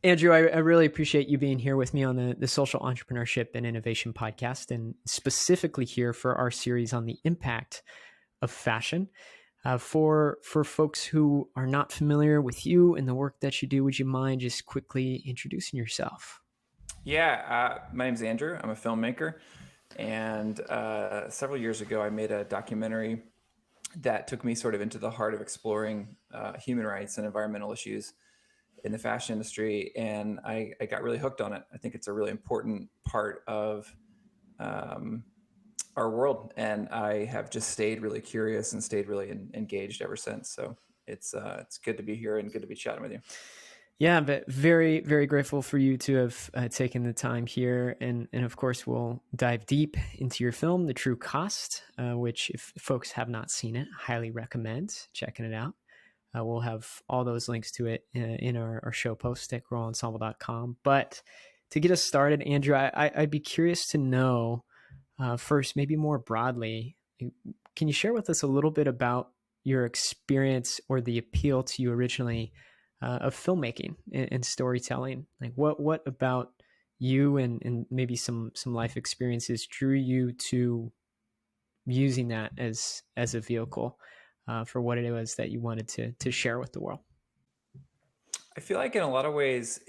Andrew, I really appreciate you being here with me on the Social Entrepreneurship and Innovation podcast, and specifically here for our series on the impact of fashion. For folks who are not familiar with you and the work that you do, would you mind just quickly introducing yourself? Yeah, my name's Andrew. I'm a filmmaker. And several years ago, I made a documentary that took me sort of into the heart of exploring human rights and environmental issues in the fashion industry. And I got really hooked on it. I think it's a really important part of um, our world. And I have just stayed really curious and stayed really engaged ever since. So it's good to be here and good to be chatting with you. Yeah, but very, very grateful for you to have taken the time here. And of course, we'll dive deep into your film, The True Cost, which if folks have not seen it, highly recommend checking it out. We'll have all those links to it in our show post at growensemble.com. But to get us started, Andrew, I'd be curious to know first, maybe more broadly, can you share with us a little bit about your experience or the appeal to you originally of filmmaking and storytelling? Like what about you and maybe some life experiences drew you to using that as a vehicle for what it was that you wanted to share with the world? I feel like in a lot of ways,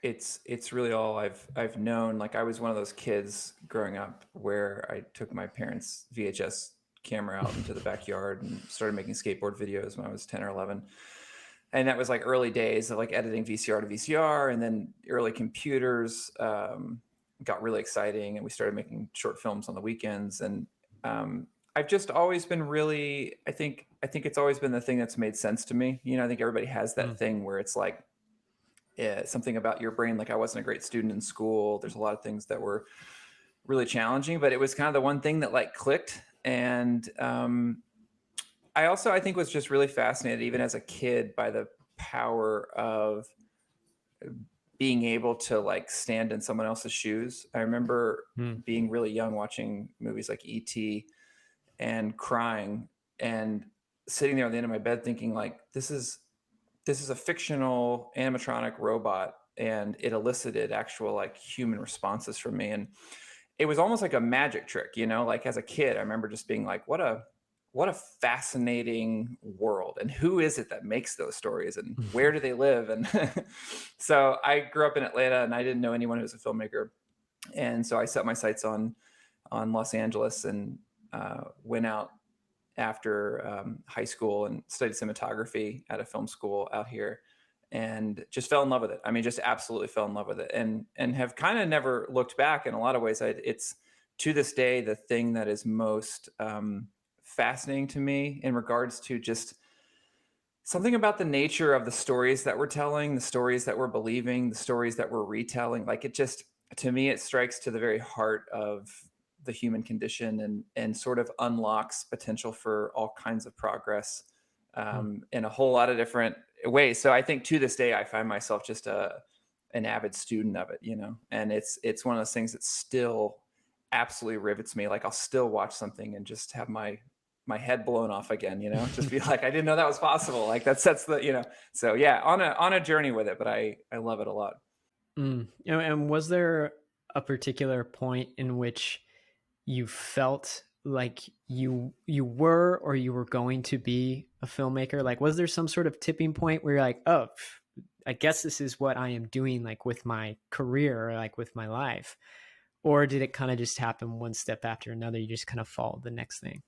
it's really all I've known. Like I was one of those kids growing up where I took my parents' VHS camera out into the backyard and started making skateboard videos when I was 10 or 11. And that was like early days of like editing VCR to VCR, and then early computers got really exciting, and we started making short films on the weekends. And I've just always been really, I think it's always been the thing that's made sense to me. I think everybody has that Mm. thing where it's like something about your brain. Like I wasn't a great student in school. There's a lot of things that were really challenging, but it was kind of the one thing that like clicked. And I think was just really fascinated, even as a kid, by the power of being able to like stand in someone else's shoes. I remember Mm. being really young watching movies like E.T. and crying and sitting there on the end of my bed thinking like this is a fictional animatronic robot, and it elicited actual like human responses from me. And it was almost like a magic trick, like as a kid I remember just being like, what a fascinating world, and who is it that makes those stories, and where do they live? And so I grew up in Atlanta, and I didn't know anyone who was a filmmaker, and so I set my sights on Los Angeles, and went out after high school and studied cinematography at a film school out here, and just fell in love with it. I mean, just absolutely fell in love with it, and have kind of never looked back. In a lot of ways, it's to this day the thing that is most fascinating to me in regards to just something about the nature of the stories that we're telling, the stories that we're believing, the stories that we're retelling. Like it just, to me, it strikes to the very heart of the human condition, and sort of unlocks potential for all kinds of progress in a whole lot of different ways. So I think to this day, I find myself just an avid student of it, and it's one of those things that still absolutely rivets me. Like I'll still watch something and just have my head blown off again, just be like, I didn't know that was possible. Like that's the. So yeah, on a journey with it, but I love it a lot. And was there a particular point in which you felt like you were or you were going to be a filmmaker? Like was there some sort of tipping point where you're like, oh, I guess this is what I am doing, like with my career or like with my life? Or did it kind of just happen one step after another? You just kind of followed the next thing?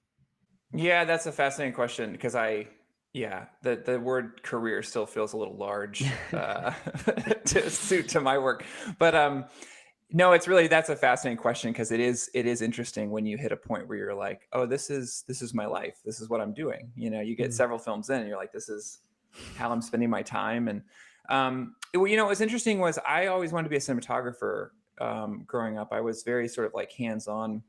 Yeah, that's a fascinating question, because yeah, the word career still feels a little large to suit to my work. But no, that's a fascinating question, because it is interesting when you hit a point where you're like, oh, this is my life. This is what I'm doing. You get Mm. several films in, and you're like, this is how I'm spending my time. And what was interesting was I always wanted to be a cinematographer. Growing up, I was very sort of like hands-on.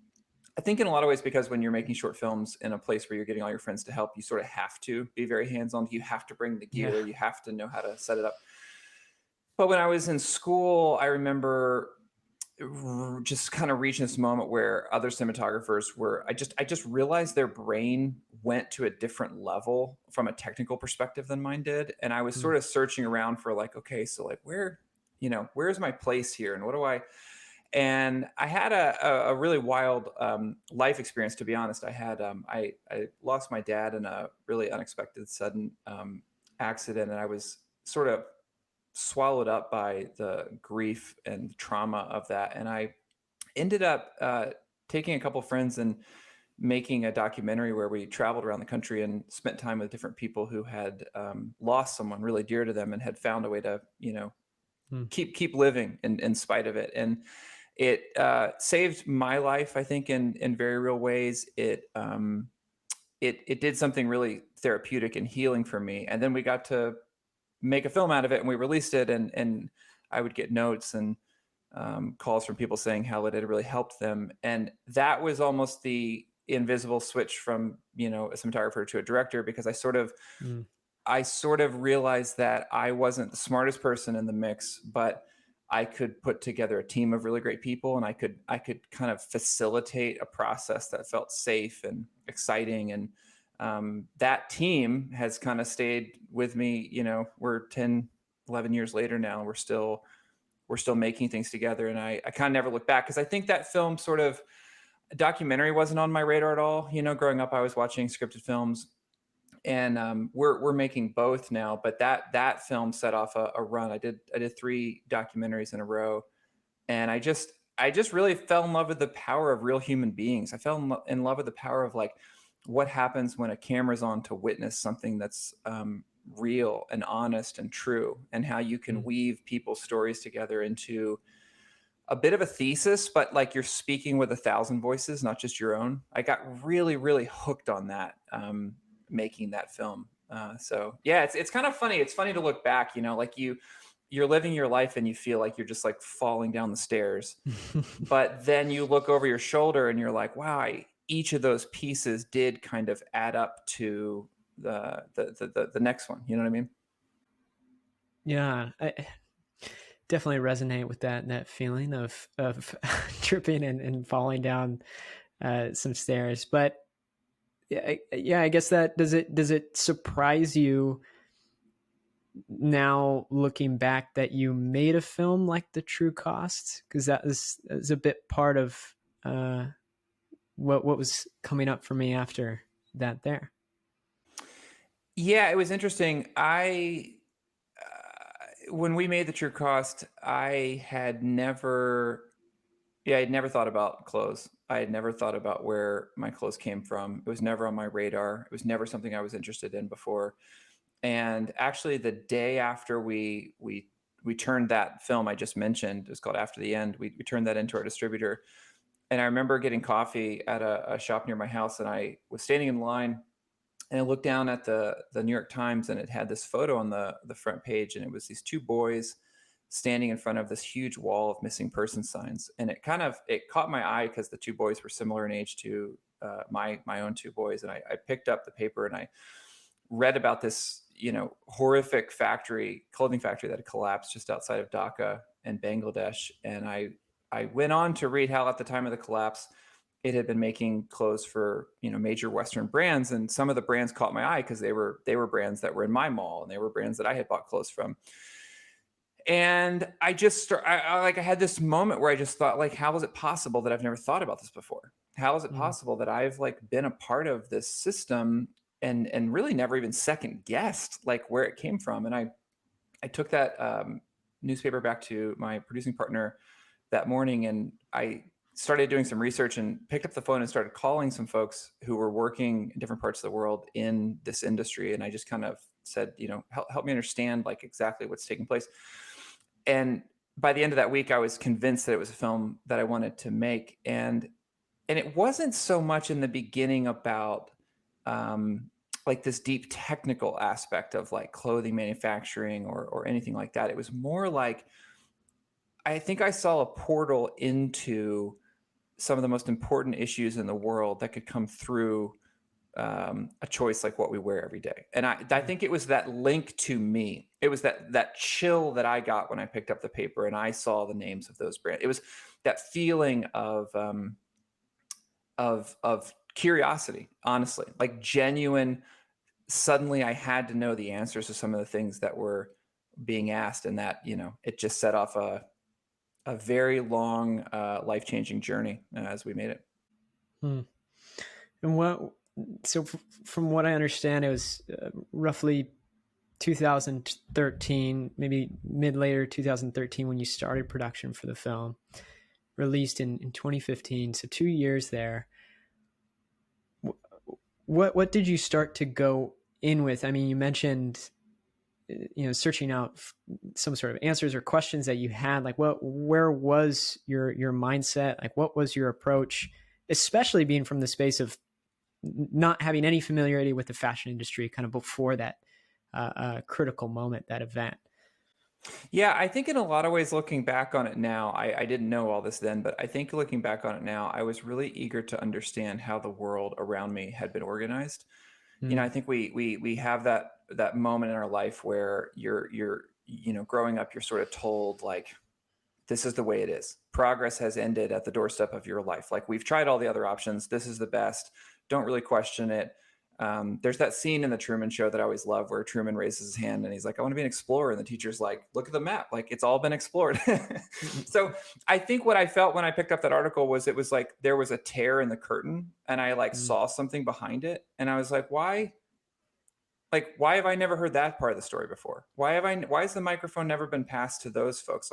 I think in a lot of ways, because when you're making short films in a place where you're getting all your friends to help, you sort of have to be very hands-on. You have to bring the Yeah. gear. You have to know how to set it up. But when I was in school, I remember just kind of reaching this moment where other cinematographers were, I just realized their brain went to a different level from a technical perspective than mine did. And I was Mm, sort of searching around for like, okay, so like where, where's my place here? And what do I, and I had a really wild life experience, to be honest. I lost my dad in a really unexpected, sudden accident, and I was sort of swallowed up by the grief and trauma of that. And I ended up taking a couple friends and making a documentary where we traveled around the country and spent time with different people who had lost someone really dear to them and had found a way to, mm, keep living in spite of it. And it saved my life, I think, in very real ways. It did something really therapeutic and healing for me. And then we got to make a film out of it, and we released it. And I would get notes and calls from people saying how it had really helped them. And that was almost the invisible switch from, a cinematographer to a director, because mm, I sort of realized that I wasn't the smartest person in the mix, but I could put together a team of really great people, and I could kind of facilitate a process that felt safe and exciting. And that team has kind of stayed with me. We're 10, 11 years later now, and we're still making things together. And I kind of never look back, because I think that film sort of, a documentary wasn't on my radar at all. Growing up, I was watching scripted films, and we're making both now. But that film set off a run. I did 3 documentaries in a row, and I just really fell in love with the power of real human beings. I fell in love with the power of like what happens when a camera's on to witness something that's real and honest and true, and how you can mm. weave people's stories together into a bit of a thesis, but like you're speaking with 1,000 voices, not just your own. I got really, really hooked on that, making that film. So yeah, it's kind of funny. It's funny to look back, like you're living your life and you feel like you're just like falling down the stairs, but then you look over your shoulder and you're like, wow, each of those pieces did kind of add up to the next one. You know what I mean? Yeah, I definitely resonate with that feeling of tripping and falling down some stairs. But yeah, I guess that does it surprise you now looking back that you made a film like The True Cost? Because that was a bit part of uh, what was coming up for me after that. There. Yeah, it was interesting. When we made The True Cost, I'd never thought about clothes. I had never thought about where my clothes came from. It was never on my radar. It was never something I was interested in before. And actually, the day after we turned that film I just mentioned, it was called After the End. We turned that into our distributor. And I remember getting coffee at a shop near my house, and I was standing in line, and I looked down at the New York Times, and it had this photo on the front page, and it was these 2 boys standing in front of this huge wall of missing person signs. And it caught my eye, because the 2 boys were similar in age to my own 2 boys. And I picked up the paper and I read about this, horrific clothing factory that had collapsed just outside of Dhaka in Bangladesh. And I went on to read how at the time of the collapse, it had been making clothes for, major Western brands. And some of the brands caught my eye because they were brands that were in my mall, and they were brands that I had bought clothes from. And I had this moment where I just thought, like, how is it possible that I've never thought about this before? How is it Mm, possible that I've like been a part of this system and really never even second guessed like where it came from? And I took that newspaper back to my producing partner that morning, and I started doing some research and picked up the phone and started calling some folks who were working in different parts of the world in this industry. And I just kind of said, help me understand like exactly what's taking place. And by the end of that week, I was convinced that it was a film that I wanted to make. And it wasn't so much in the beginning about like this deep technical aspect of like clothing manufacturing or anything like that. It was more like, I think I saw a portal into some of the most important issues in the world that could come through a choice like what we wear every day. And I think it was that link to me. It was that chill that I got when I picked up the paper and I saw the names of those brands. It was that feeling of curiosity, honestly, like genuine. Suddenly I had to know the answers to some of the things that were being asked, and that, it just set off a very long, life-changing journey as we made it. Hmm. And so from what I understand, it was roughly 2013, maybe later 2013, when you started production for the film, released in 2015. So 2 years there. What did you start to go in with? I mean, you mentioned, searching out some sort of answers or questions that you had. Like, where was your mindset? Like, what was your approach, especially being from the space of not having any familiarity with the fashion industry, kind of before that critical moment, that event? Yeah, I think in a lot of ways, looking back on it now, I didn't know all this then, but I think looking back on it now, I was really eager to understand how the world around me had been organized. I think we have that moment in our life where you're growing up, you're sort of told, like, this is the way it is. Progress has ended at the doorstep of your life. Like, we've tried all the other options. This is the best. Don't really question it. There's that scene in the Truman Show that I always love, where Truman raises his hand and he's like, I want to be an explorer. And the teacher's like, look at the map. Like, it's all been explored. So I think what I felt when I picked up that article was, it was like there was a tear in the curtain, and I saw something behind it. And I was like, why have I never heard that part of the story before? Why has the microphone never been passed to those folks?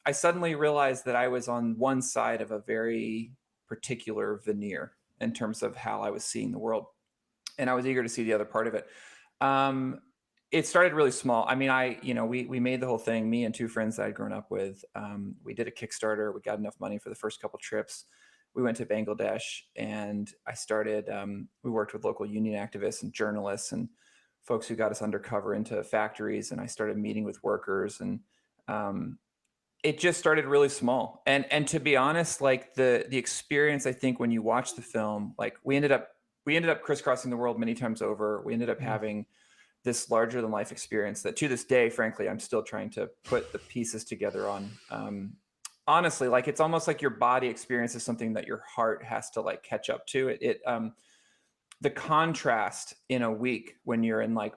I suddenly realized that I was on one side of a very particular veneer in terms of how I was seeing the world. And I was eager to see the other part of it. It started really small. I mean, we made the whole thing, me and two friends that I'd grown up with. We did a Kickstarter. We got enough money for the first couple trips. We went to Bangladesh, and I started, we worked with local union activists and journalists and folks who got us undercover into factories. And I started meeting with workers, and it just started really small. And to be honest, like the experience, I think when you watch the film, like we ended up crisscrossing the world many times over. We ended up having this larger than life experience that, to this day, frankly, I'm still trying to put the pieces together on. Honestly, like, it's almost like your body experiences something that your heart has to like catch up to. The contrast in a week when you're in like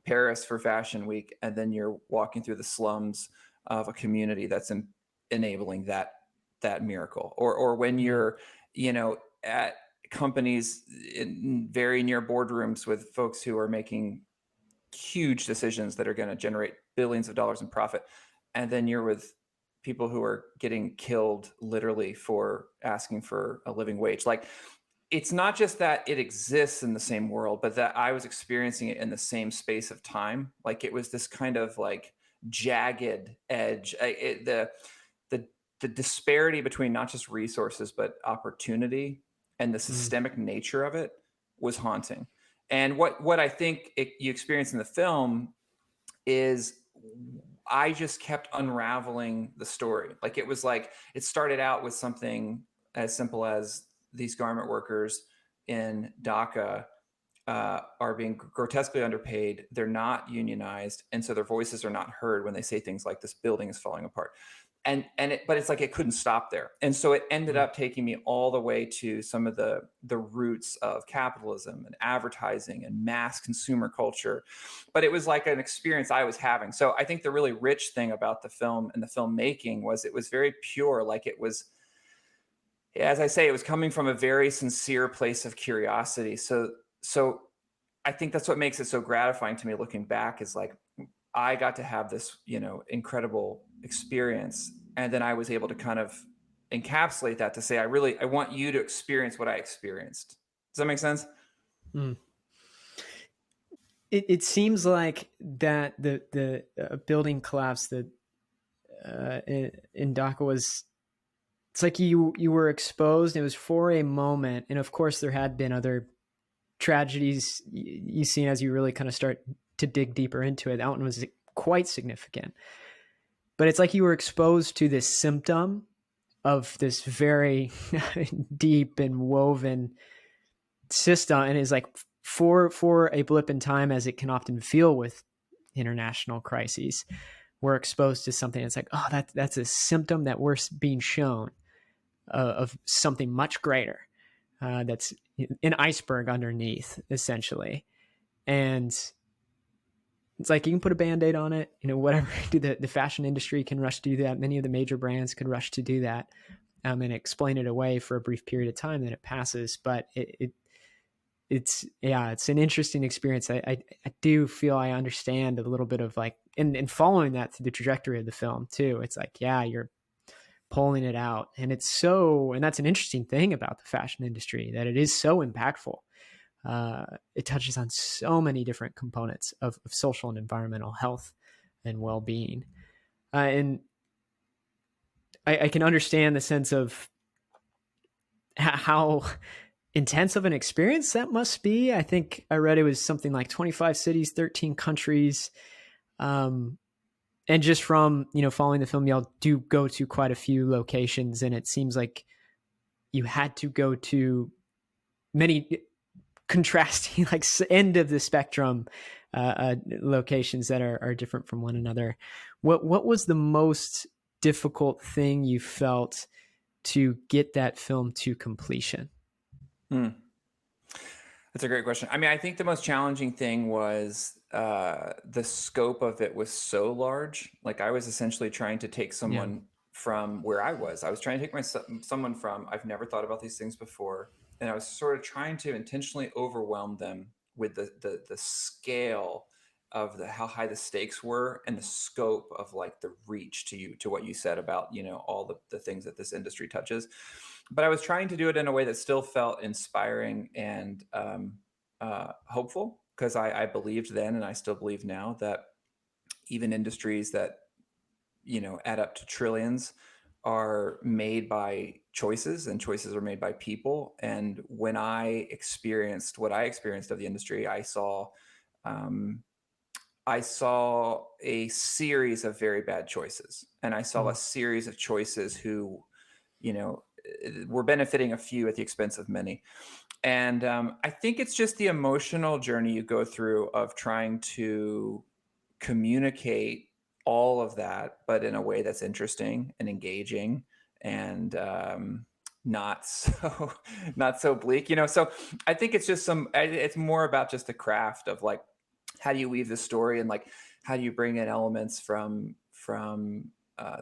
Paris for Fashion Week, and then you're walking through the slums of a community that's enabling that miracle, or when you're, at companies in very near boardrooms with folks who are making huge decisions that are going to generate billions of dollars in profit, and then you're with people who are getting killed literally for asking for a living wage. Like, it's not just that it exists in the same world, but that I was experiencing it in the same space of time. Like, it was this kind of like jagged edge. The disparity between not just resources, but opportunity, and the systemic nature of it was haunting. And what I think you experience in the film is, I just kept unraveling the story. Like, it was like, it started out with something as simple as these garment workers in Dhaka are being grotesquely underpaid. They're not unionized, and so their voices are not heard when they say things like, this building is falling apart. But it's like it couldn't stop there. And so it ended up taking me all the way to some of the roots of capitalism and advertising and mass consumer culture. But it was like an experience I was having. So I think the really rich thing about the film and the filmmaking was, it was very pure. Like, it was, as I say, it was coming from a very sincere place of curiosity. So I think that's what makes it so gratifying to me looking back, is like, I got to have this, incredible experience. And then I was able to kind of encapsulate that to say, I want you to experience what I experienced. Does that make sense? It seems like that the building collapse that in Dhaka was, it's like you were exposed. It was for a moment. And of course there had been other tragedies you've seen as you really kind of start to dig deeper into it. That one was quite significant, but it's like you were exposed to this symptom of this very deep and woven system, and is like for a blip in time, as it can often feel with international crises, we're exposed to something that's like, oh, that's a symptom that we're being shown of something much greater, that's an iceberg underneath, essentially. And it's like you can put a Band-Aid on it, whatever. The fashion industry can rush to do that. Many of the major brands could rush to do that, and explain it away for a brief period of time, then it passes. But it's an interesting experience. I do feel I understand a little bit of like, and following that through the trajectory of the film too. It's like, yeah, you're pulling it out, and that's an interesting thing about the fashion industry, that it is so impactful. It touches on so many different components of social and environmental health and well-being. And I can understand the sense of how intense of an experience that must be. I think I read it was something like 25 cities, 13 countries. And just from, following the film, y'all do go to quite a few locations, and it seems like you had to go to many contrasting, like end of the spectrum locations that are different from one another. What was the most difficult thing you felt to get that film to completion? That's a great question. I mean, I think the most challenging thing was the scope of it was so large. Like, I was essentially trying to take someone from where I was. I was trying to take someone from, I've never thought about these things before. And I was sort of trying to intentionally overwhelm them with the scale of how high the stakes were, and the scope of like the reach to what you said about, all the things that this industry touches. But I was trying to do it in a way that still felt inspiring and hopeful, because I believed then, and I still believe now, that even industries that add up to trillions are made by choices, and choices are made by people. And when I experienced what I experienced of the industry, I saw a series of very bad choices, and I saw a series of choices who, were benefiting a few at the expense of many. And I think it's just the emotional journey you go through of trying to communicate all of that, but in a way that's interesting and engaging, and not so bleak. So I think it's just it's more about just the craft of like, how do you weave the story, and like, how do you bring in elements from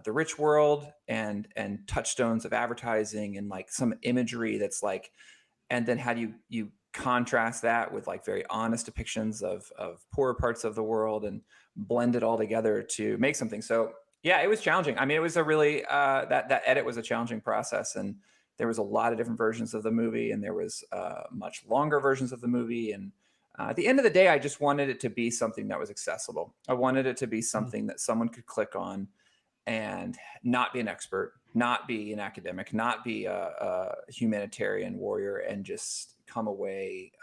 the rich world, and touchstones of advertising, and like some imagery that's like, and then how do you contrast that with like very honest depictions of poorer parts of the world, and blend it all together to make something. So yeah, it was challenging. I mean, it was a really that edit was a challenging process, and there was a lot of different versions of the movie, and there was much longer versions of the movie. And at the end of the day, I just wanted it to be something that was accessible. I wanted it to be something that someone could click on and not be an expert, not be an academic, not be a humanitarian warrior, and just come away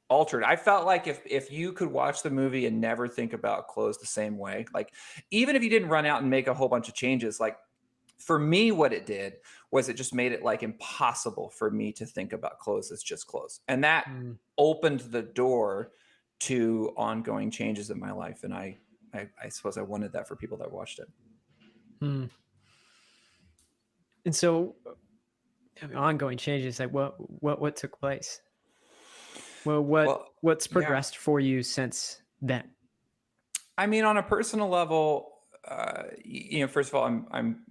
altered. I felt like if you could watch the movie and never think about clothes the same way, like, even if you didn't run out and make a whole bunch of changes, like, for me, what it did was it just made it like impossible for me to think about clothes as just clothes. And that opened the door to ongoing changes in my life. And I suppose I wanted that for people that watched it. And so, ongoing changes, like what took place? Well, what's progressed for you since then? I mean, on a personal level, first of all, I'm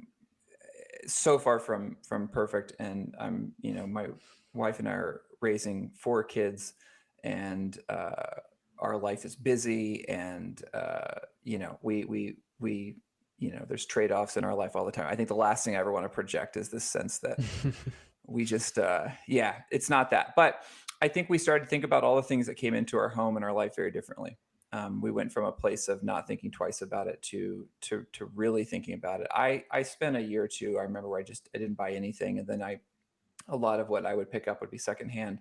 so far from perfect, and I'm, my wife and I are raising 4 kids, and our life is busy, and we there's trade-offs in our life all the time. I think the last thing I ever want to project is this sense that we just it's not that. But I think we started to think about all the things that came into our home and our life very differently. We went from a place of not thinking twice about it to really thinking about it. I spent a year or two, I remember, where I didn't buy anything, and then a lot of what I would pick up would be secondhand.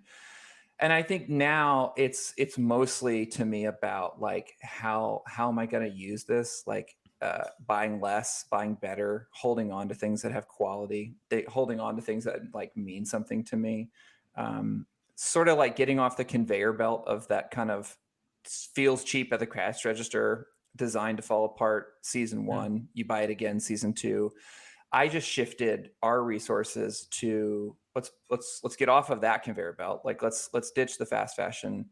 And I think now it's mostly, to me, about like, how am I going to use this? Like, buying less, buying better, holding on to things that have quality, holding on to things that like mean something to me. sort of like getting off the conveyor belt of that kind of feels cheap at the cash register, designed to fall apart season Yeah. one, you buy it again season two. I just shifted our resources to let's get off of that conveyor belt. Like let's ditch the fast fashion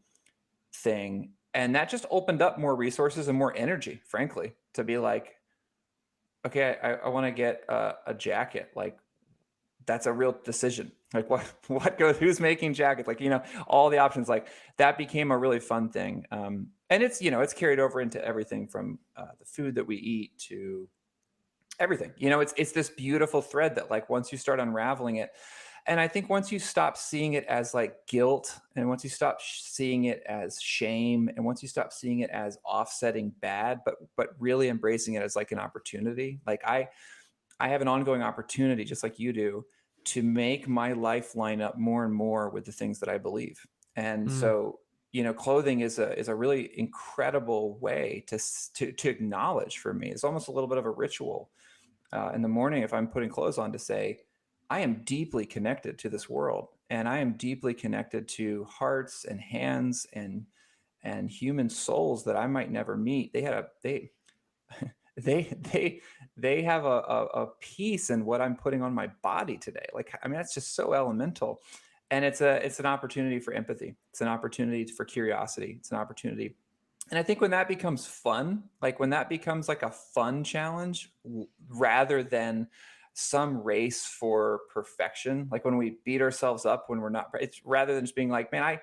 thing. And that just opened up more resources and more energy, frankly, to be like, okay, I want to get a jacket. Like that's a real decision. Like what goes, who's making jackets? Like, all the options, like that became a really fun thing. And it's, it's carried over into everything from the food that we eat to everything. It's this beautiful thread that like once you start unraveling it, and I think once you stop seeing it as like guilt, and once you stop seeing it as shame, and once you stop seeing it as offsetting bad, but really embracing it as like an opportunity. Like I have an ongoing opportunity, just like you do, to make my life line up more and more with the things that I believe. And Mm. so, clothing is a really incredible way to acknowledge, for me. It's almost a little bit of a ritual in the morning, if I'm putting clothes on, to say, I am deeply connected to this world, and I am deeply connected to hearts and hands and human souls that I might never meet. They have a piece in what I'm putting on my body today. Like, I mean, that's just so elemental. And it's an opportunity for empathy. It's an opportunity for curiosity. It's an opportunity. And I think when that becomes fun, like when that becomes like a fun challenge rather than some race for perfection, like when we beat ourselves up when we're not, it's rather than just being like, man,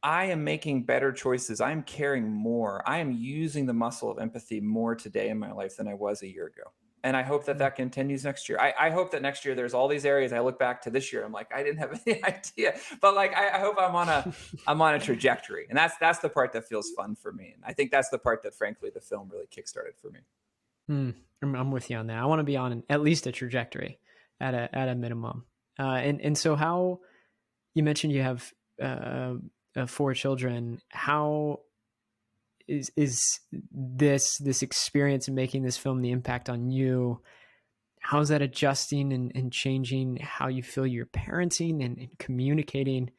I am making better choices. I'm caring more. I am using the muscle of empathy more today in my life than I was a year ago. And I hope that that continues next year. I hope that next year there's all these areas I look back to this year. I'm like, I didn't have any idea, but like, I hope I'm on a trajectory, and that's the part that feels fun for me. And I think that's the part that, frankly, the film really kickstarted for me. I'm with you on that. I want to be on at least a trajectory at a minimum. And so how you mentioned you have four children. How is this experience in making this film, the impact on you? How's that adjusting and changing how you feel you're parenting and communicating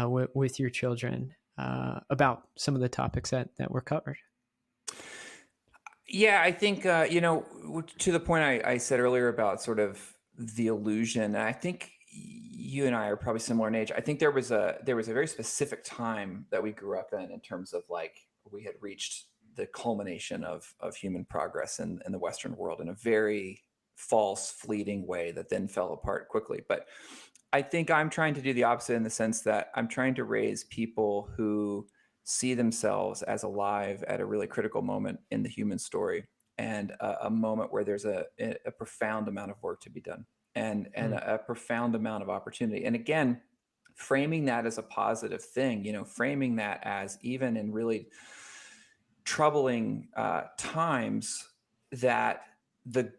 with your children about some of the topics that were covered? Yeah, I think, to the point I said earlier about sort of the illusion, and I think you and I are probably similar in age. I think there was a very specific time that we grew up in terms of like we had reached the culmination of human progress in the Western world in a very false, fleeting way that then fell apart quickly. But I think I'm trying to do the opposite, in the sense that I'm trying to raise people who see themselves as alive at a really critical moment in the human story, and a moment where there's a profound amount of work to be done, and Mm. a profound amount of opportunity. And again, framing that as a positive thing, framing that as, even in really troubling times, that the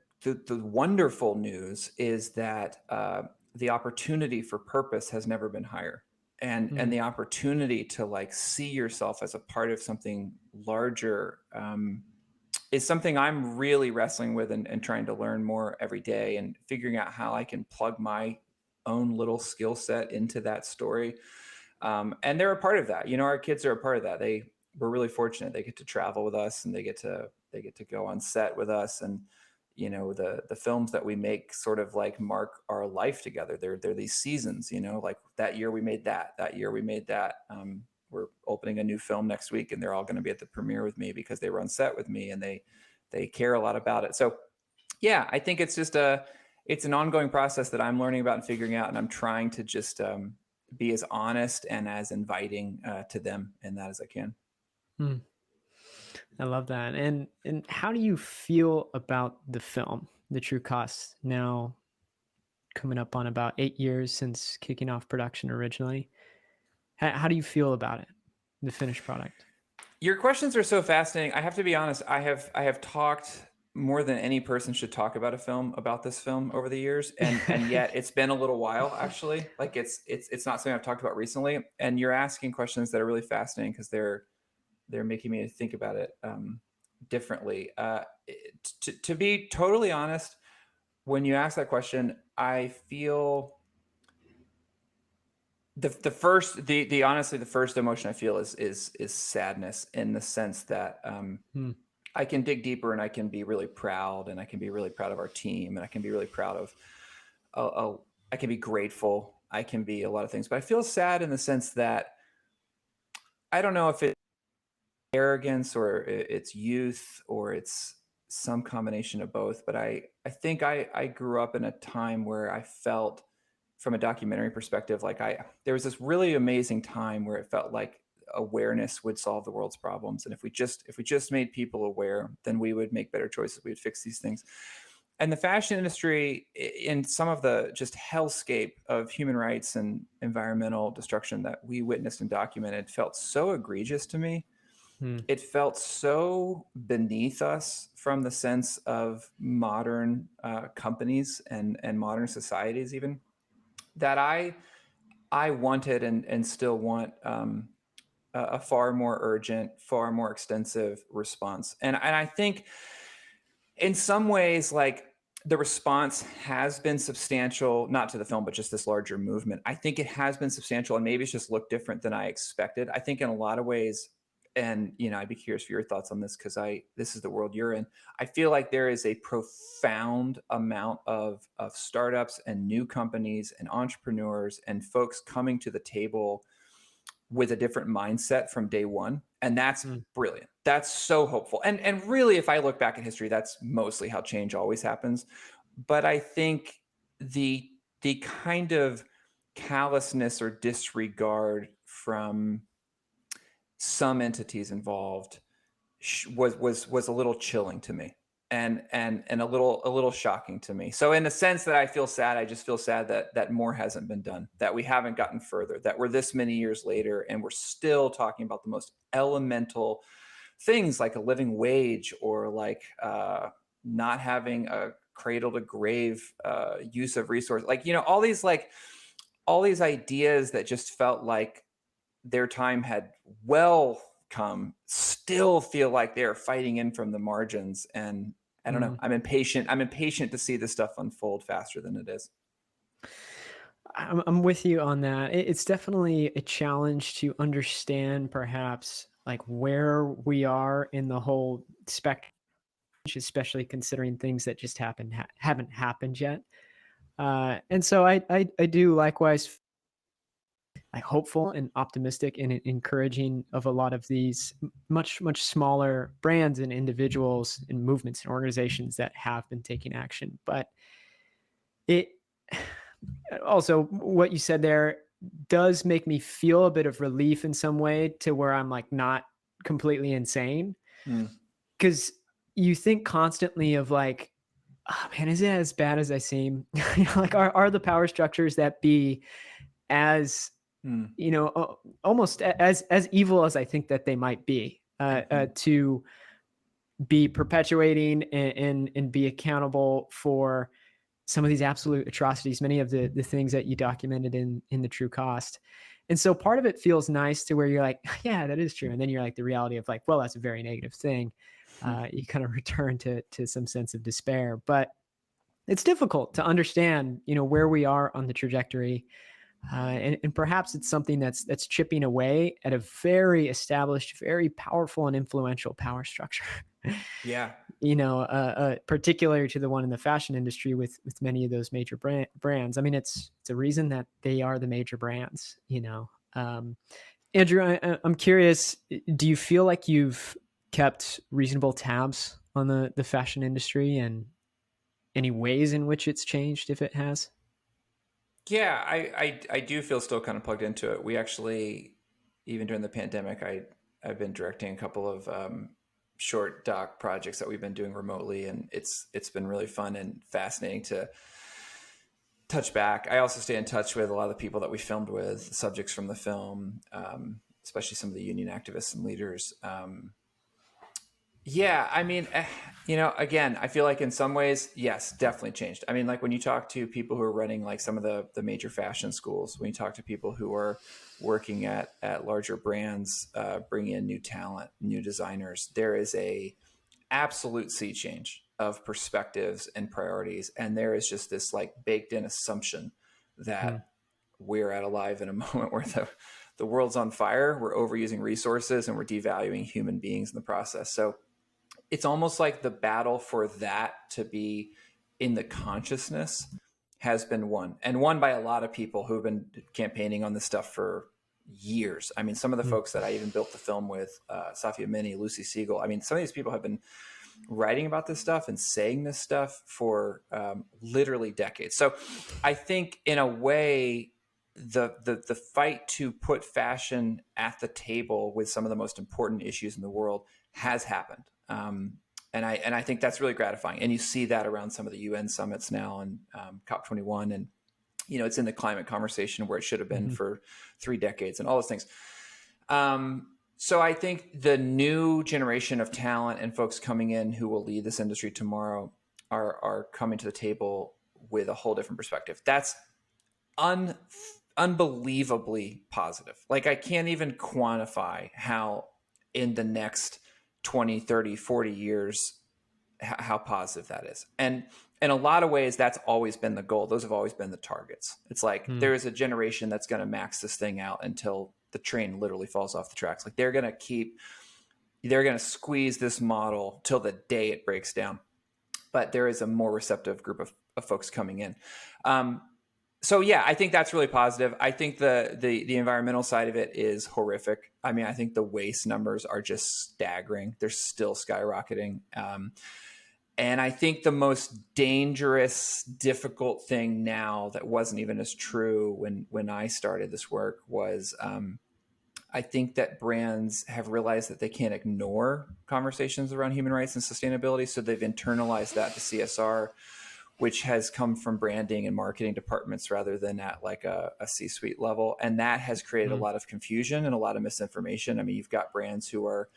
wonderful news is that the opportunity for purpose has never been higher, and Mm. the opportunity to like see yourself as a part of something larger is something I'm really wrestling with, and trying to learn more every day, and figuring out how I can plug my own little skill set into that story. And they're a part of that. Our kids are a part of that. We're really fortunate. They get to travel with us, and they get to go on set with us. And the films that we make sort of like mark our life together. They're these seasons. Like that year we made that year we made that. We're opening a new film next week, and they're all going to be at the premiere with me because they were on set with me, and they care a lot about it. So yeah, I think it's an ongoing process that I'm learning about and figuring out, and I'm trying to just be as honest and as inviting to them in that as I can. Mm. I love that. And how do you feel about the film, The True Cost, now coming up on about 8 years since kicking off production originally? How do you feel about it, the finished product? Your questions are so fascinating. I have to be honest. I have talked more than any person should talk about about this film over the years, and yet it's been a little while, actually. Like it's not something I've talked about recently. And you're asking questions that are really fascinating because they're making me think about it differently. To be totally honest, when you ask that question, I feel the honestly, the first emotion I feel is sadness, in the sense that Hmm. I can dig deeper and I can be really proud, and I can be really proud of our team, and I can be really proud of, uh, I can be grateful. I can be a lot of things, but I feel sad in the sense that I don't know if it's arrogance or it's youth or it's some combination of both. But I think I grew up in a time where I felt, from a documentary perspective, like there was this really amazing time where it felt like awareness would solve the world's problems. And if we just made people aware, then we would make better choices. We would fix these things. And the fashion industry, in some of the just hellscape of human rights and environmental destruction that we witnessed and documented, felt so egregious to me. Hmm. It felt so beneath us from the sense of modern companies and modern societies, even, that I wanted and still want a far more urgent, far more extensive response. And I think in some ways, like, the response has been substantial, not to the film, but just this larger movement. I think it has been substantial, and maybe it's just looked different than I expected. I think in a lot of ways, and I'd be curious for your thoughts on this, because this is the world you're in. I feel like there is a profound amount of startups and new companies and entrepreneurs and folks coming to the table with a different mindset from day one. And that's Hmm. brilliant. That's so hopeful. And really, if I look back at history, that's mostly how change always happens. But I think the the kind of callousness or disregard from some entities involved was a little chilling to me, and a little shocking to me. So in the sense that I feel sad, I just feel sad that more hasn't been done, that we haven't gotten further, that we're this many years later and we're still talking about the most elemental things, like a living wage, or like not having a cradle to grave use of resources, like, all these ideas that just felt like their time had well come, still feel like they're fighting in from the margins. And I don't know, Hmm. I'm impatient to see this stuff unfold faster than it is. I'm with you on that. It's definitely a challenge to understand, perhaps, like where we are in the whole spectrum, especially considering things that just haven't happened yet. And so I do likewise, like, hopeful and optimistic and encouraging of a lot of these much smaller brands and individuals and movements and organizations that have been taking action. But it also, what you said there does make me feel a bit of relief in some way, to where I'm like not completely insane, Mm. because you think constantly of like, oh man, is it as bad as I seem? Like, are the power structures that be as, Mm. almost as evil as I think that they might be, Mm-hmm. to be perpetuating and be accountable for some of these absolute atrocities, many of the things that you documented in the true cost. And so part of it feels nice, to where you're like, yeah, that is true. And then you're like, the reality of like, well, that's a very negative thing. You kind of return to some sense of despair. But it's difficult to understand, where we are on the trajectory. And perhaps it's something that's chipping away at a very established, very powerful and influential power structure. Yeah. Particular to the one in the fashion industry, with many of those major brands. I mean, it's a reason that they are the major brands. Andrew, I'm curious. Do you feel like you've kept reasonable tabs on the fashion industry, and any ways in which it's changed, if it has? Yeah, I do feel still kind of plugged into it. We actually, even during the pandemic, I've been directing a couple of short doc projects that we've been doing remotely, and it's been really fun and fascinating to touch back. I also stay in touch with a lot of the people that we filmed with, subjects from the film, especially some of the union activists and leaders. Yeah, I mean, again, I feel like in some ways, yes, definitely changed. I mean, like when you talk to people who are running like some of the major fashion schools, when you talk to people who are working at larger brands, bringing in new talent, new designers, there is a absolute sea change of perspectives and priorities, and there is just this like baked in assumption Hmm. that we're alive in a moment where the world's on fire, we're overusing resources, and we're devaluing human beings in the process. So it's almost like the battle for that to be in the consciousness has been won, and won by a lot of people who've been campaigning on this stuff for years. I mean, some of the folks that I even built the film with, Safia Mini, Lucy Siegel, I mean, some of these people have been writing about this stuff and saying this stuff for literally decades. So I think in a way, the fight to put fashion at the table with some of the most important issues in the world has happened. And I think that's really gratifying. And you see that around some of the UN summits now, and COP21, and it's in the climate conversation where it should have been for 3 decades, and all those things. So I think the new generation of talent and folks coming in who will lead this industry tomorrow are coming to the table with a whole different perspective. That's unbelievably positive. Like, I can't even quantify how in the next 20, 30, 40 years, how positive that is. And in a lot of ways, that's always been the goal. Those have always been the targets. It's like there is a generation that's going to max this thing out until the train literally falls off the tracks. Like, they're going to squeeze this model till the day it breaks down. But there is a more receptive group of folks coming in. So yeah, I think that's really positive. I think the environmental side of it is horrific. I mean, I think the waste numbers are just staggering. They're still skyrocketing. And I think the most dangerous, difficult thing now that wasn't even as true when I started this work was I think that brands have realized that they can't ignore conversations around human rights and sustainability. So they've internalized that to CSR, which has come from branding and marketing departments rather than at like a C-suite level. And that has created a lot of confusion and a lot of misinformation. I mean, you've got brands who are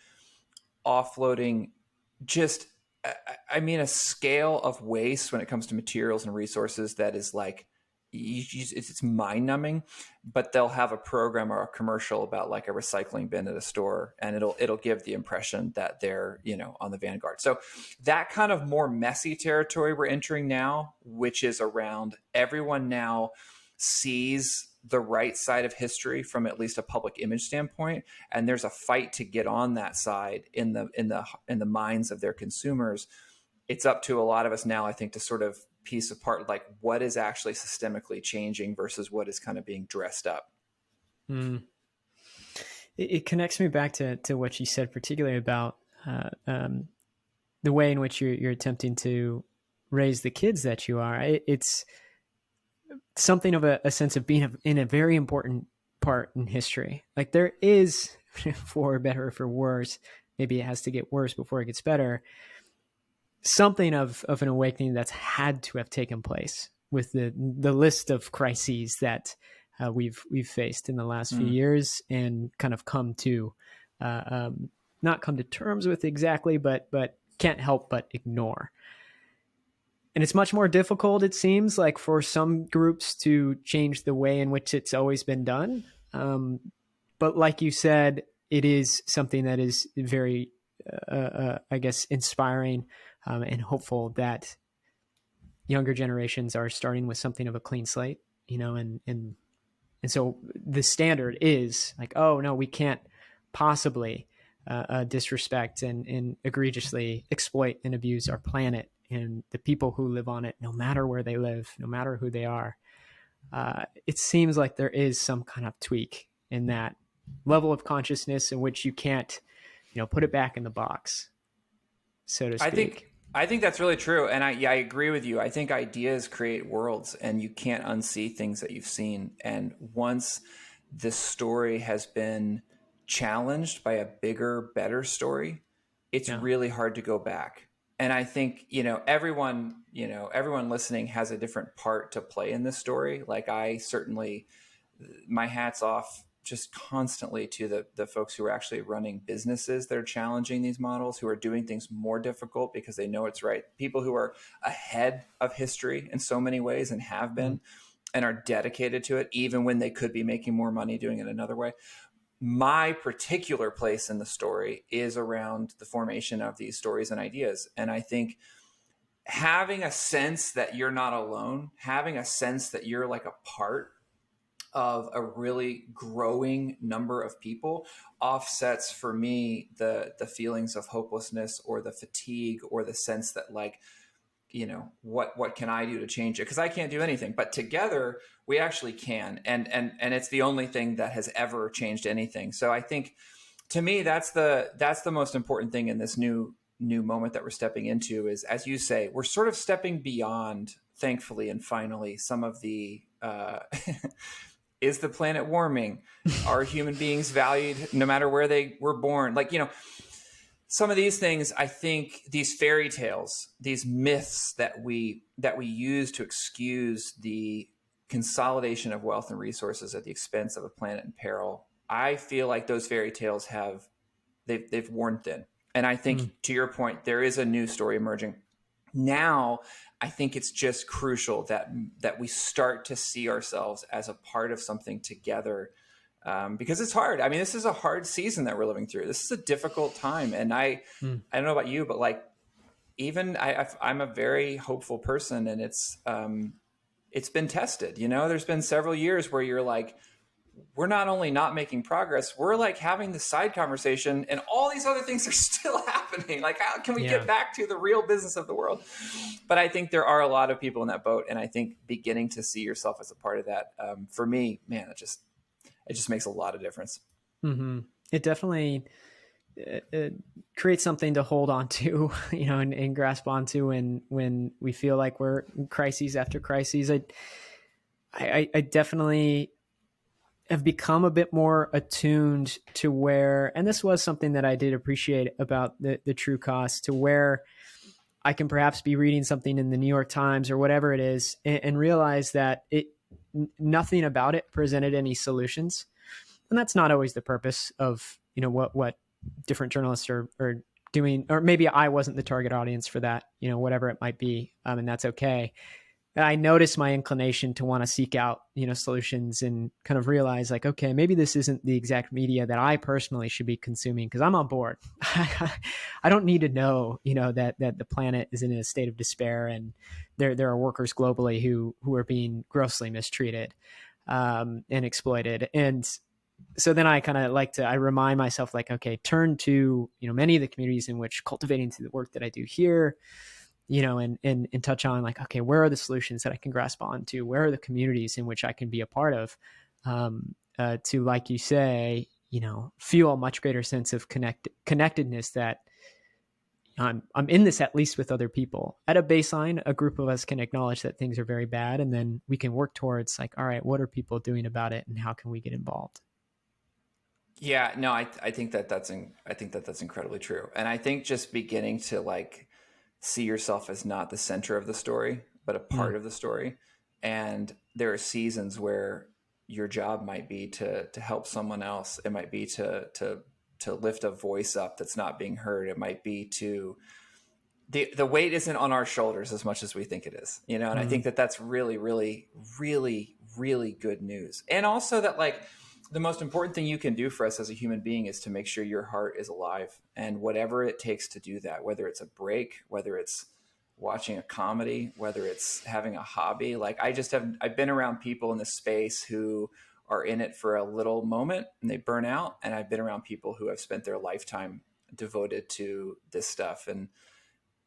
offloading just, I mean, a scale of waste when it comes to materials and resources that is like, it's mind numbing, but they'll have a program or a commercial about like a recycling bin at a store, and it'll give the impression that they're, on the vanguard. So that kind of more messy territory we're entering now, which is around everyone now sees the right side of history from at least a public image standpoint. And there's a fight to get on that side in the minds of their consumers. It's up to a lot of us now, I think, to sort of piece apart like what is actually systemically changing versus what is kind of being dressed up. It connects me back to what you said, particularly about the way in which you're attempting to raise the kids that you are. It's something of a sense of being in a very important part in history. Like, there is, for better or for worse, maybe it has to get worse before it gets better, something of an awakening that's had to have taken place with the list of crises that we've faced in the last few years, and kind of come to not come to terms with exactly, but can't help but ignore. And it's much more difficult, it seems like, for some groups to change the way in which it's always been done. But like you said, it is something that is very, I guess, inspiring and hopeful that younger generations are starting with something of a clean slate, and so the standard is like, oh no, we can't possibly disrespect and egregiously exploit and abuse our planet and the people who live on it, no matter where they live, no matter who they are. It seems like there is some kind of tweak in that level of consciousness in which you can't, put it back in the box, so to speak. I think that's really true. And I agree with you. I think ideas create worlds, and you can't unsee things that you've seen. And once this story has been challenged by a bigger, better story, it's really hard to go back. And I think, everyone listening has a different part to play in this story. Like, I certainly, my hat's off just constantly to the folks who are actually running businesses that are challenging these models, who are doing things more difficult because they know it's right. People who are ahead of history in so many ways and have been and are dedicated to it, even when they could be making more money doing it another way. My particular place in the story is around the formation of these stories and ideas. And I think having a sense that you're not alone, having a sense that you're like a part of a really growing number of people offsets for me the feelings of hopelessness or the fatigue or the sense that like, you know, what can I do to change it? Because I can't do anything, but together we actually can. And it's the only thing that has ever changed anything. So I think to me, that's the most important thing in this new moment that we're stepping into is, as you say, we're sort of stepping beyond, thankfully, and finally, some of the, is the planet warming? Are human beings valued no matter where they were born? Like, you know, some of these things, I think these fairy tales, these myths that we use to excuse the consolidation of wealth and resources at the expense of a planet in peril, I feel like those fairy tales they've worn thin. And I think to your point, there is a new story emerging. Now, I think it's just crucial that we start to see ourselves as a part of something together, because it's hard. I mean, this is a hard season that we're living through. This is a difficult time. And I don't know about you, but like, even I'm a very hopeful person, and it's been tested. You know, there's been several years where you're like, we're not only not making progress, we're like having the side conversation and all these other things are still happening. Like, how can we get back to the real business of the world? But I think there are a lot of people in that boat. And I think beginning to see yourself as a part of that, for me, man, it just makes a lot of difference. Mm-hmm. It definitely creates something to hold on to, you know, and grasp onto when we feel like we're in crises after crises. I definitely have become a bit more attuned to where, and this was something that I did appreciate about the true cost, to where I can perhaps be reading something in the New York Times or whatever it is, and realize that nothing about it presented any solutions. And that's not always the purpose of, you know, what different journalists are doing, or maybe I wasn't the target audience for that, you know, whatever it might be. And that's okay. I noticed my inclination to want to seek out, you know, solutions and kind of realize like, okay, maybe this isn't the exact media that I personally should be consuming, because I'm on board. I don't need to know, you know, that the planet is in a state of despair and there are workers globally who are being grossly mistreated and exploited. And so then I kind of I remind myself like, okay, turn to, you know, many of the communities in which cultivating to the work that I do here, you know, and touch on like, okay, where are the solutions that I can grasp onto? Where are the communities in which I can be a part of? To, like you say, you know, feel a much greater sense of connectedness, that I'm in this at least with other people. At a baseline, a group of us can acknowledge that things are very bad, and then we can work towards like, all right, what are people doing about it, and how can we get involved? Yeah, no, I think that's incredibly true. And I think just beginning to like see yourself as not the center of the story, but a part of the story. And there are seasons where your job might be to help someone else. It might be to lift a voice up that's not being heard. It might be the weight isn't on our shoulders as much as we think it is, you know? And I think that's really, really, really, really good news. And also that like, the most important thing you can do for us as a human being is to make sure your heart is alive, and whatever it takes to do that, whether it's a break, whether it's watching a comedy, whether it's having a hobby. Like I've been around people in this space who are in it for a little moment and they burn out. And I've been around people who have spent their lifetime devoted to this stuff. And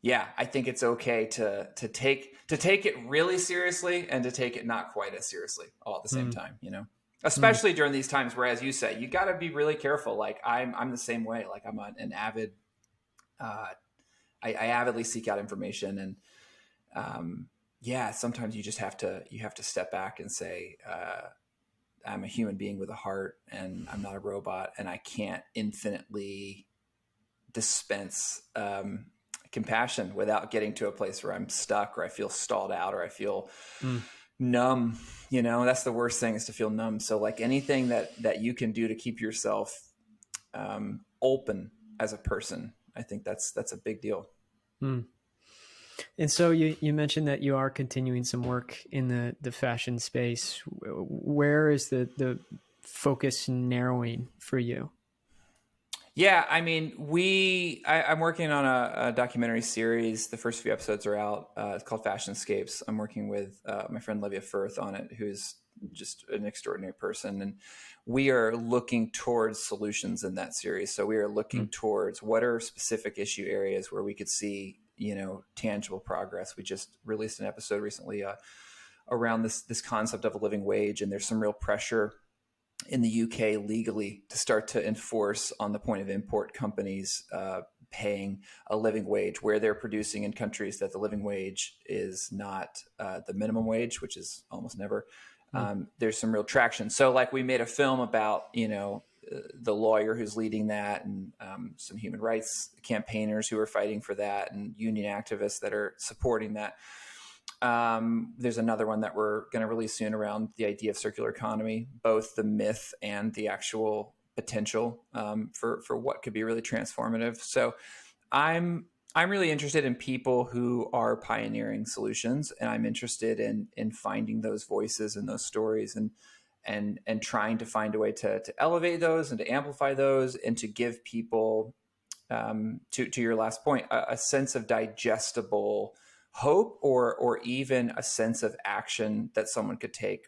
yeah, I think it's okay to take it really seriously and to take it not quite as seriously all at the same time, you know? Especially during these times where, as you say, you got to be really careful. Like I'm the same way. Like I'm an avid, I avidly seek out information, and yeah, sometimes you just have to step back and say, I'm a human being with a heart, and I'm not a robot, and I can't infinitely dispense compassion without getting to a place where I'm stuck, or I feel stalled out, or I feel numb. You know, that's the worst thing, is to feel numb. So like anything that you can do to keep yourself open as a person, I think that's a big deal. And so you mentioned that you are continuing some work in the fashion space. Where is the focus narrowing for you? Yeah, I mean, I'm working on a documentary series. The first few episodes are out. It's called Fashionscapes. I'm working with my friend Livia Firth on it, who's just an extraordinary person. And we are looking towards solutions in that series. So we are looking towards what are specific issue areas where we could see, tangible progress. We just released an episode recently around this concept of a living wage. And there's some real pressure in the UK legally to start to enforce on the point of import companies paying a living wage where they're producing in countries that the living wage is not the minimum wage, which is almost never. There's some real traction. So like we made a film about, the lawyer who's leading that, and some human rights campaigners who are fighting for that, and union activists that are supporting that. There's another one that we're going to release soon around the idea of circular economy, both the myth and the actual potential for what could be really transformative. So I'm really interested in people who are pioneering solutions, and I'm interested in finding those voices and those stories and trying to find a way to elevate those and to amplify those and to give people, to your last point, a sense of digestible hope or even a sense of action that someone could take.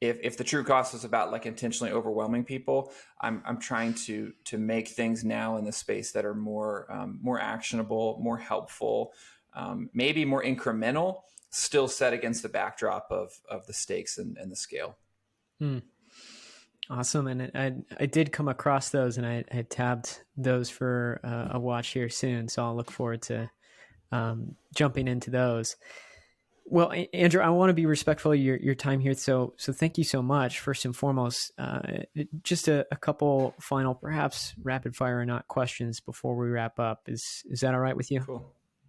If the true cost was about like intentionally overwhelming people, I'm trying to make things now in the space that are more actionable, more helpful, maybe more incremental, still set against the backdrop of the stakes and the scale. Awesome. And I did come across those, and I tabbed those for a watch here soon. So I'll look forward to jumping into those. Well, Andrew, I want to be respectful of your time here. So thank you so much. First and foremost, just a couple final, perhaps rapid fire or not questions before we wrap up. Is that all right with you?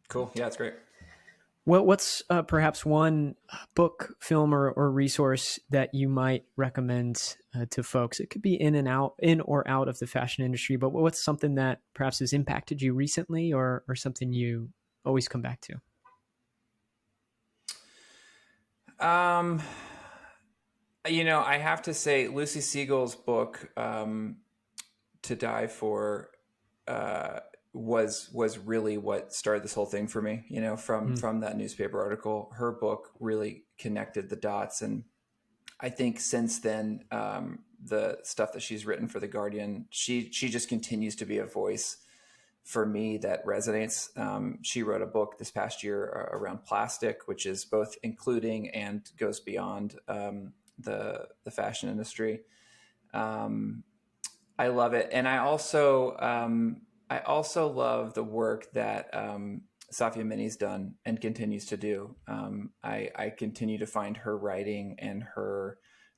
Cool. Yeah, it's great. Well, what's perhaps one book, film, or resource that you might recommend to folks? It could be in or out of the fashion industry, but what's something that perhaps has impacted you recently, or something you always come back to? I have to say Lucy Siegel's book, To Die For, was really what started this whole thing for me, from that newspaper article. Her book really connected the dots. And I think since then, the stuff that she's written for The Guardian, she just continues to be a voice for me that resonates. She wrote a book this past year around plastic, which is both including and goes beyond the fashion industry. I love it. And I also love the work that Safia Minney's done and continues to do. I continue to find her writing and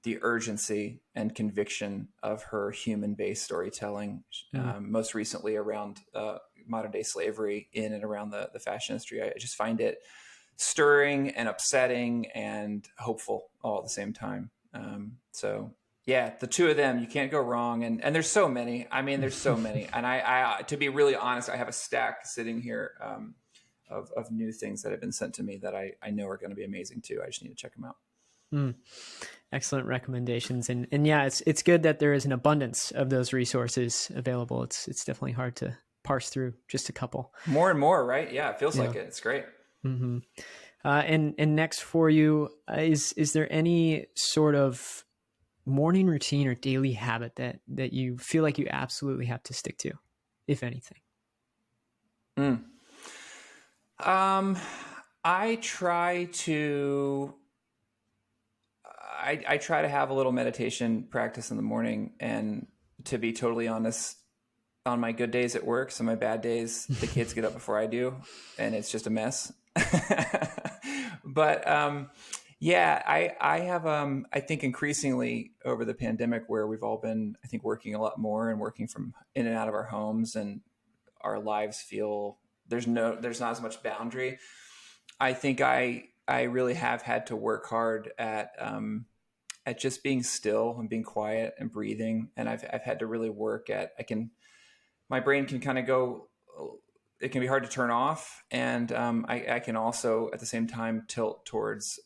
the urgency and conviction of her human-based storytelling, most recently around modern-day slavery in and around the fashion industry. I just find it stirring and upsetting and hopeful all at the same time. So yeah, the two of them, you can't go wrong. And there's so many. I mean, there's so many. And I to be really honest, I have a stack sitting here of new things that have been sent to me that I know are going to be amazing too. I just need to check them out. Excellent recommendations. And yeah, it's good that there is an abundance of those resources available. It's definitely hard to parse through just a couple. More and more, right? Yeah, it feels like it. It's great. Mm-hmm. And next for you, is there any sort of morning routine or daily habit that you feel like you absolutely have to stick to, if anything? I try to have a little meditation practice in the morning, and to be totally honest, on my good days it works. On my bad days, the kids get up before I do, and it's just a mess. But yeah, I have I think increasingly over the pandemic, where we've all been, I think, working a lot more and working from in and out of our homes, and our lives feel there's not as much boundary. I think I really have had to work hard at just being still and being quiet and breathing. And I've had to really work at, my brain can kind of go, it can be hard to turn off. And I can also at the same time tilt towards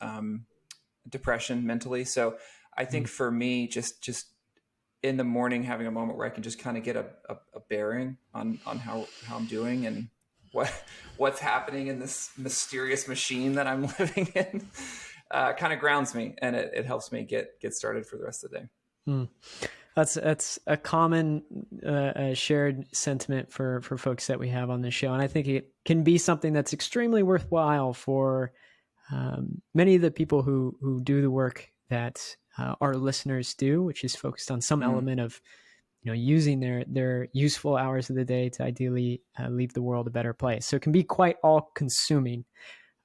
depression mentally. So I think for me, just in the morning, having a moment where I can just kind of get a bearing on how I'm doing and what's happening in this mysterious machine that I'm living in. kind of grounds me, and it helps me get started for the rest of the day. Hmm. That's a common shared sentiment for folks that we have on this show, and I think it can be something that's extremely worthwhile for many of the people who do the work that our listeners do, which is focused on some element of using their useful hours of the day to ideally leave the world a better place. So it can be quite all-consuming,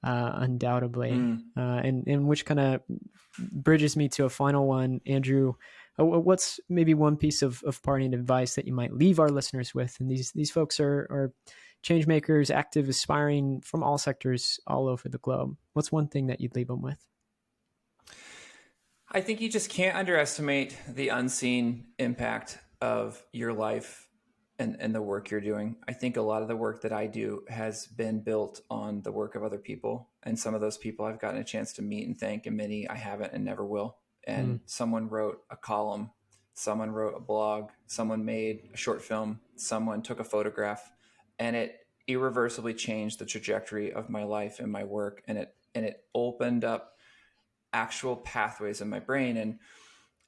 undoubtedly, and which kind of bridges me to a final one, Andrew. What's maybe one piece of parting advice that you might leave our listeners with? And these folks are change makers, active, aspiring from all sectors all over the globe. What's one thing that you'd leave them with? I think you just can't underestimate the unseen impact of your life and the work you're doing. I think a lot of the work that I do has been built on the work of other people. And some of those people I've gotten a chance to meet and thank, and many I haven't and never will. And someone wrote a column, someone wrote a blog, someone made a short film, someone took a photograph, and it irreversibly changed the trajectory of my life and my work. And it opened up actual pathways in my brain. And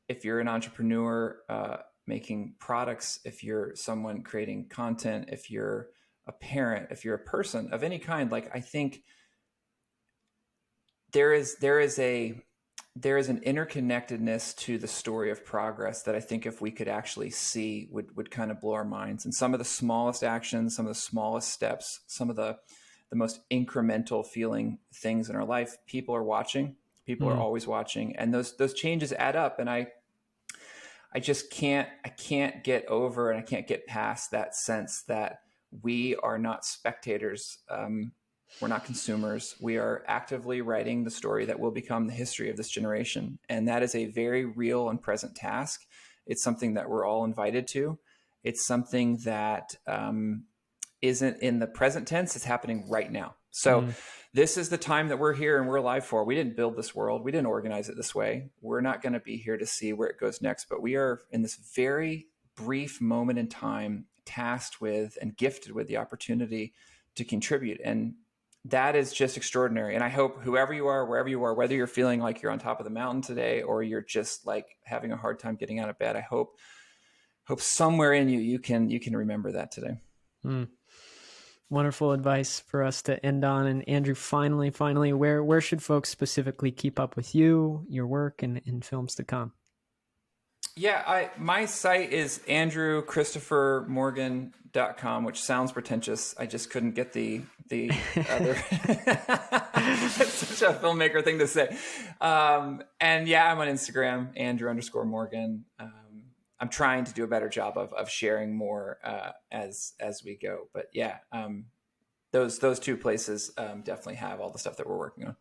if you're an entrepreneur, making products, if you're someone creating content, if you're a parent, if you're a person of any kind, like I think there is an interconnectedness to the story of progress that I think if we could actually see would kind of blow our minds. And some of the smallest actions, some of the smallest steps, some of the most incremental feeling things in our life, people are watching. People are always watching, and those changes add up. And I can't get over, and I can't get past that sense that we are not spectators. We're not consumers. We are actively writing the story that will become the history of this generation. And that is a very real and present task. It's something that we're all invited to. It's something that isn't in the present tense. It's happening right now. So this is the time that we're here and we're alive for. We didn't build this world. We didn't organize it this way. We're not going to be here to see where it goes next, but we are in this very brief moment in time tasked with and gifted with the opportunity to contribute. And that is just extraordinary. And I hope whoever you are, wherever you are, whether you're feeling like you're on top of the mountain today, or you're just like having a hard time getting out of bed, I hope somewhere in you can remember that today. Wonderful advice for us to end on. And Andrew, finally, where should folks specifically keep up with you, your work, and films to come? Yeah, my site is andrewchristophermorgan.com, which sounds pretentious. I just couldn't get the other. It's such a filmmaker thing to say. And yeah, I'm on Instagram, Andrew_Morgan. I'm trying to do a better job of sharing more as we go. But yeah, those two places definitely have all the stuff that we're working on.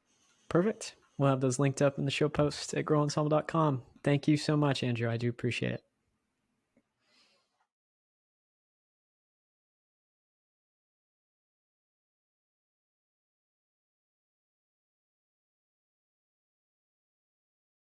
Perfect. We'll have those linked up in the show post at growensemble.com. Thank you so much, Andrew. I do appreciate it.